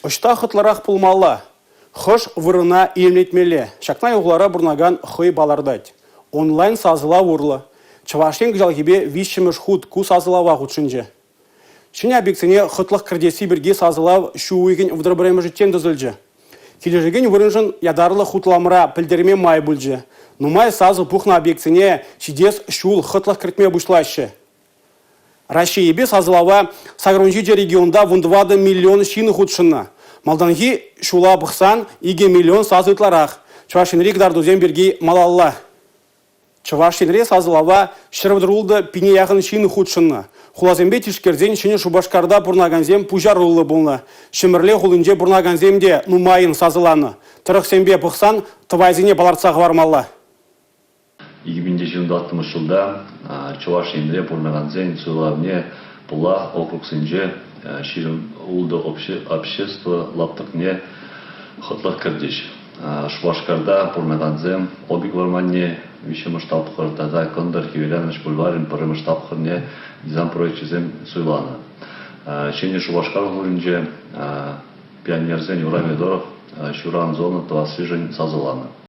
Ұшта хытларақ пулмалла. Хош вырына емлетмелі. Шакна юғлара бұрнаган хый балардайд. Онлайн сазыла урлы. Чавашен жалгебе вишчіміш худ ку сазылава худшынже. Шыне объектіне хытлық кірдесі бірге сазылав шуыйген вдырбыраймы жыттен дызылжы. Кележеген вырынжын ядарлы хутламыра пілдерме май бүлжі. Нумай сазы пухна объектіне шидес шул хытлық кіртме бұшлайшы. Россиябе сазылава Сагрунжиде регионда 2 миллион шины худшынна. Малданги шула бұқсан 2 миллион сазытларақ. Чувашинрик дардузен берге малалла. Чувашинре сазылава шырвдырулды пине яғын шины худшынна. Хулазембе тишкерден шыны шубашкарда бұрнаганзем пужарулы болны. Шымырле хулынже бұрнаганземде нумайын сазыланы. Тұрықсембе бұқсан тывайзіне баларцағы бармалла. 2060 жылда Чувашинре бұрнаганзем сулавне була округсенже ширим улды общество лаптықне хытлық кірдеш. Шубашкарда бұрнаганзем обик варманне вище масштабқырда да кондар хивеляныш бульварин пары масштабқырне дизайн проектчизем суйланы. Шене Шубашкар гуринже пионерзен Юра Медоров Шуран зоны 20 жын сазыланы.